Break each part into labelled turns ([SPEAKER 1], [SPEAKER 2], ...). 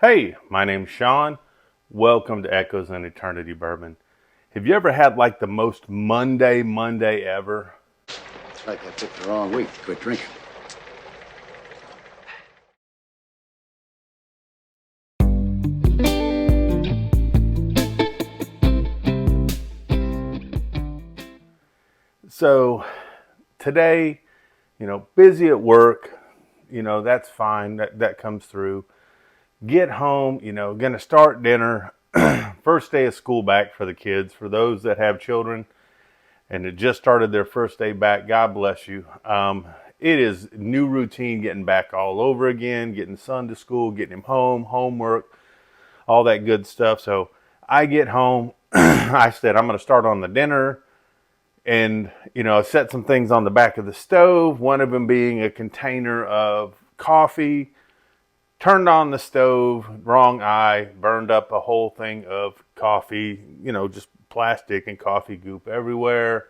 [SPEAKER 1] Hey, my name's Sean. Welcome to Echoes in Eternity Bourbon. Have you ever had like the most Monday ever?
[SPEAKER 2] It's like I picked the wrong week to quit drinking.
[SPEAKER 1] So today, busy at work, that's fine. That comes through. Get home, gonna start dinner. First day of school back for the kids. For those that have children and it just started their first day back, God bless you. It is new routine getting back all over again, getting son to school, getting him home, homework, all that good stuff. So I get home. I said, I'm going to start on the dinner and, set some things on the back of the stove. One of them being a container of coffee. Turned on the stove, wrong eye, burned up a whole thing of coffee, just plastic and coffee goop everywhere.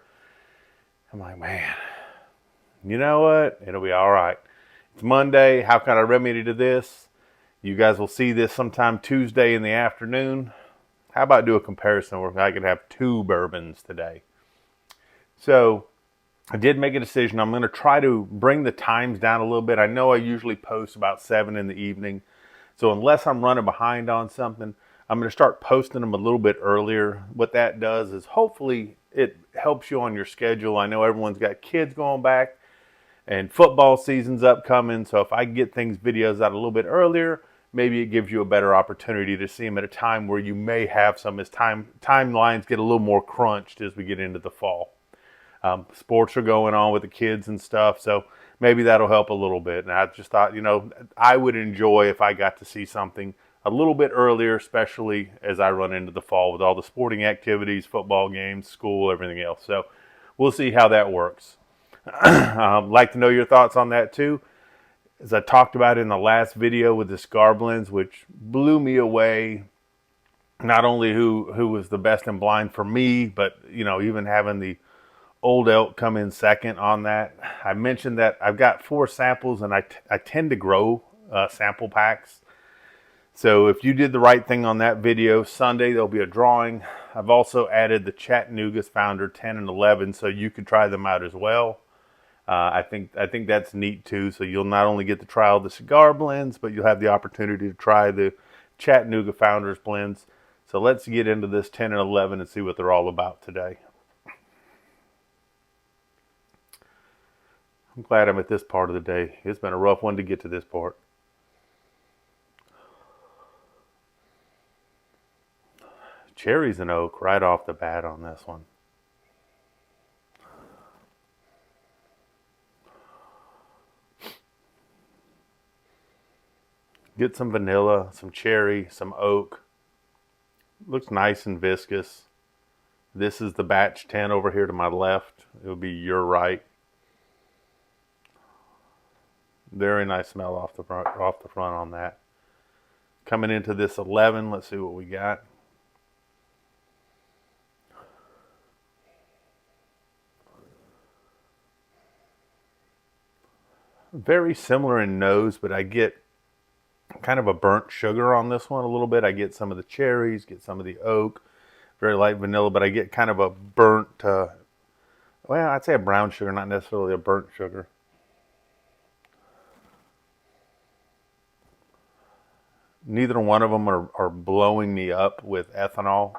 [SPEAKER 1] I'm like, man, you know what? It'll be all right. It's Monday. How can I remedy to this? You guys will see this sometime Tuesday in the afternoon. How about do a comparison where I could have two bourbons today? So I did make a decision. I'm going to try to bring the times down a little bit. I know I usually post about 7 in the evening. So unless I'm running behind on something, I'm going to start posting them a little bit earlier. What that does is hopefully it helps you on your schedule. I know everyone's got kids going back and football season's upcoming. So if I get videos out a little bit earlier, maybe it gives you a better opportunity to see them at a time where you may have some as timelines get a little more crunched as we get into the fall. Sports are going on with the kids and stuff, so maybe that'll help a little bit. And I just thought, I would enjoy if I got to see something a little bit earlier, especially as I run into the fall with all the sporting activities, football games, school, everything else. So we'll see how that works. Like to know your thoughts on that too. As I talked about in the last video with the cigar blends, which blew me away. Not only who was the best in blind for me, but even having the Old Elk come in second on that. I mentioned that I've got 4 samples, and I tend to grow sample packs. So if you did the right thing on that video, Sunday there'll be a drawing. I've also added the Chattanooga's Founder 10 and 11, so you could try them out as well. I think that's neat too. So you'll not only get to try all the cigar blends, but you'll have the opportunity to try the Chattanooga Founders blends. So let's get into this 10 and 11 and see what they're all about today. I'm glad I'm at this part of the day. It's been a rough one to get to this part. Cherries and oak right off the bat on this one. Get some vanilla, some cherry, some oak. Looks nice and viscous. This is the batch 10 over here to my left. It would be your right. Very nice smell off the front on that. Coming into this 11, let's see what we got. Very similar in nose, but I get kind of a burnt sugar on this one a little bit. I get some of the cherries, get some of the oak, very light vanilla, but I get kind of a burnt, well, I'd say a brown sugar, not necessarily a burnt sugar. Neither one of them are blowing me up with ethanol,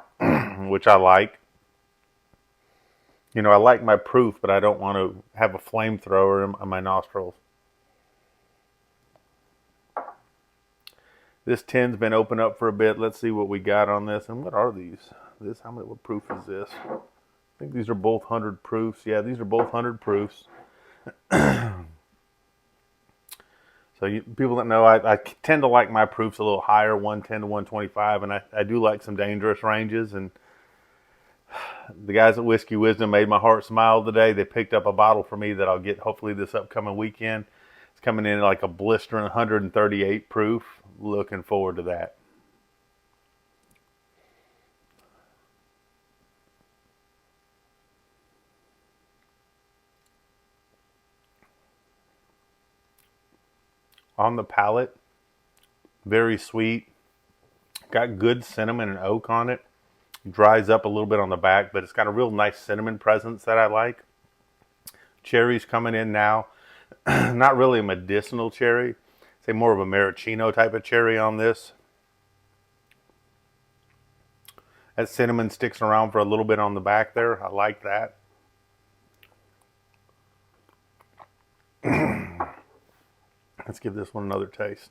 [SPEAKER 1] which I like. I like my proof, but I don't want to have a flamethrower in my nostrils. This tin's been open up for a bit. Let's see what we got on this. And what are these? What proof is this? I think these are both 100 proofs. Yeah, these are both 100 proofs. So people that know, I tend to like my proofs a little higher, 110 to 125, and I do like some dangerous ranges. And the guys at Whiskey Wisdom made my heart smile today. They picked up a bottle for me that I'll get hopefully this upcoming weekend. It's coming in like a blistering 138 proof. Looking forward to that. On the palate, very sweet, Got good cinnamon and oak on it. Dries up a little bit on the back, but it's got a real nice cinnamon presence that I like. Cherries coming in now. Not really a medicinal cherry. Say more of a maraschino type of cherry on this. That cinnamon sticks around for a little bit on the back there. I like that. Let's give this one another taste.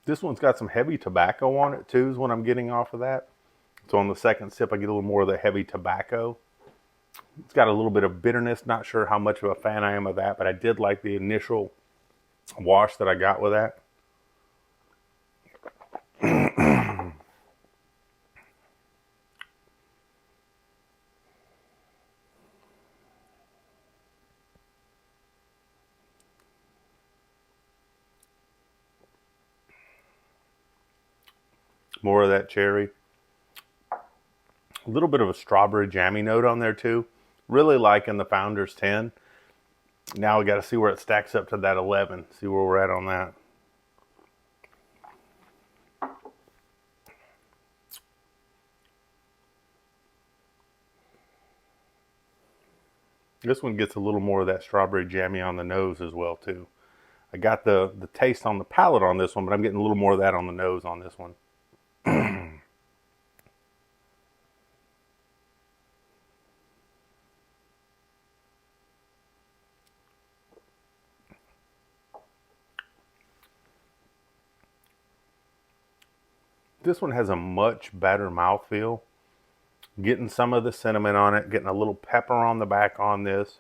[SPEAKER 1] This one's got some heavy tobacco on it too, is what I'm getting off of that. So on the second sip, I get a little more of the heavy tobacco. It's got a little bit of bitterness. Not sure how much of a fan I am of that, but I did like the initial wash that I got with that. More of that cherry. A little bit of a strawberry jammy note on there too. Really liking the Founder's 10. Now we got to see where it stacks up to that 11. See where we're at on that. This one gets a little more of that strawberry jammy on the nose as well too. I got the taste on the palate on this one, but I'm getting a little more of that on the nose on this one. This one has a much better mouthfeel. Getting some of the cinnamon on it, getting a little pepper on the back on this.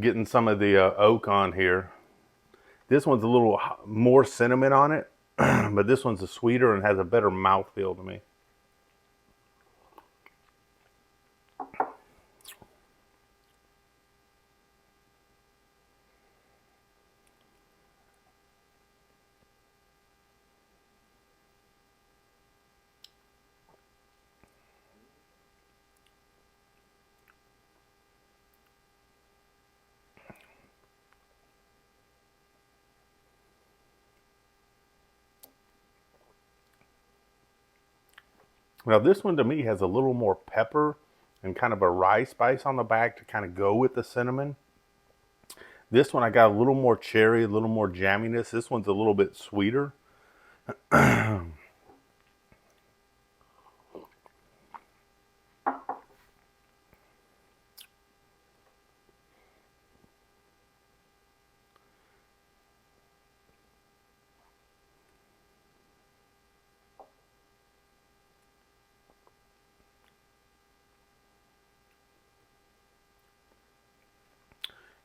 [SPEAKER 1] Getting some of the oak on here. This one's a little more cinnamon on it, but this one's a sweeter and has a better mouthfeel to me. Now this one to me has a little more pepper and kind of a rye spice on the back to kind of go with the cinnamon. This one I got a little more cherry, a little more jamminess. This one's a little bit sweeter.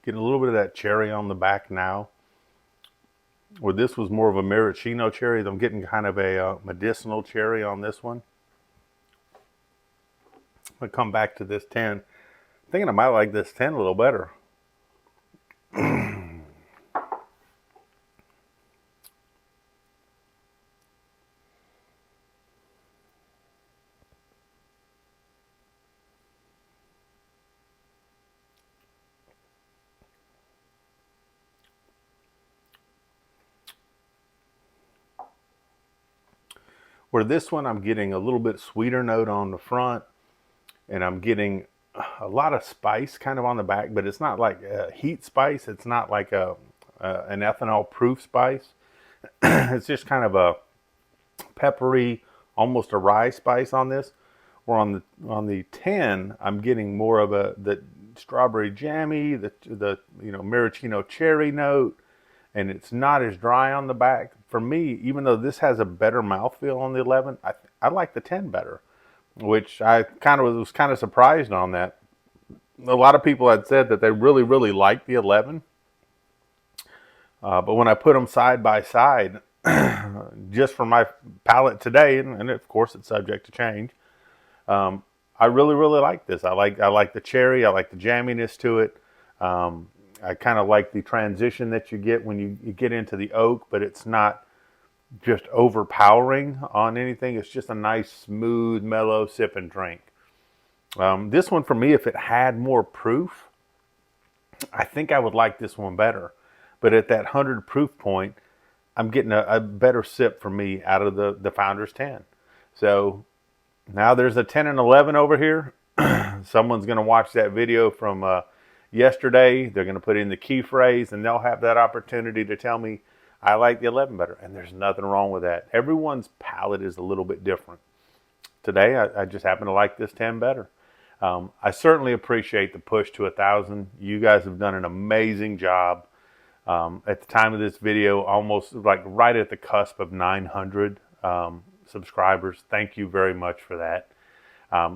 [SPEAKER 1] Getting a little bit of that cherry on the back now. Where this was more of a maraschino cherry, I'm getting kind of a medicinal cherry on this one. I'm going to come back to this 10. Thinking I might like this 10 a little better. Where this one, I'm getting a little bit sweeter note on the front, and I'm getting a lot of spice kind of on the back, but it's not like a heat spice. It's not like an ethanol proof spice. It's just kind of a peppery, almost a rye spice on this. Or on the 10, I'm getting more of the strawberry jammy, the maraschino cherry note, and it's not as dry on the back. For me, even though this has a better mouthfeel on the 11, I like the 10 better, which I was kind of surprised on that. A lot of people had said that they really, really liked the 11, but when I put them side by side, just for my palate today, and of course it's subject to change, I really, really like this. I like the cherry. I like the jamminess to it. I kind of like the transition that you get when you get into the oak, but it's not just overpowering on anything. It's just a nice, smooth, mellow sip and drink. This one for me, if it had more proof, I think I would like this one better. But at that 100 proof point, I'm getting a better sip for me out of the Founder's 10. So now there's a 10 and 11 over here. Someone's going to watch that video from yesterday. They're going to put in the key phrase, and they'll have that opportunity to tell me I like the 11 better. And there's nothing wrong with that. Everyone's palate is a little bit different. Today, I just happen to like this 10 better. I certainly appreciate the push to 1,000. You guys have done an amazing job. At the time of this video, almost like right at the cusp of 900 subscribers. Thank you very much for that.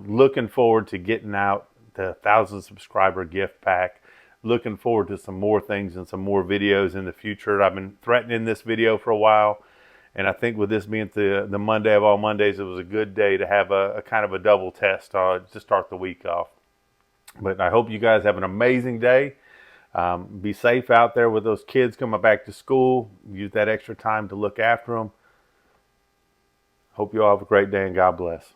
[SPEAKER 1] Looking forward to getting out the 1,000 subscriber gift pack. Looking forward to some more things and some more videos in the future. I've been threatening this video for a while, and I think with this being the Monday of all Mondays, it was a good day to have a kind of a double test to start the week off. But I hope you guys have an amazing day. Be safe out there with those kids coming back to school. Use that extra time to look after them. Hope you all have a great day, and God bless.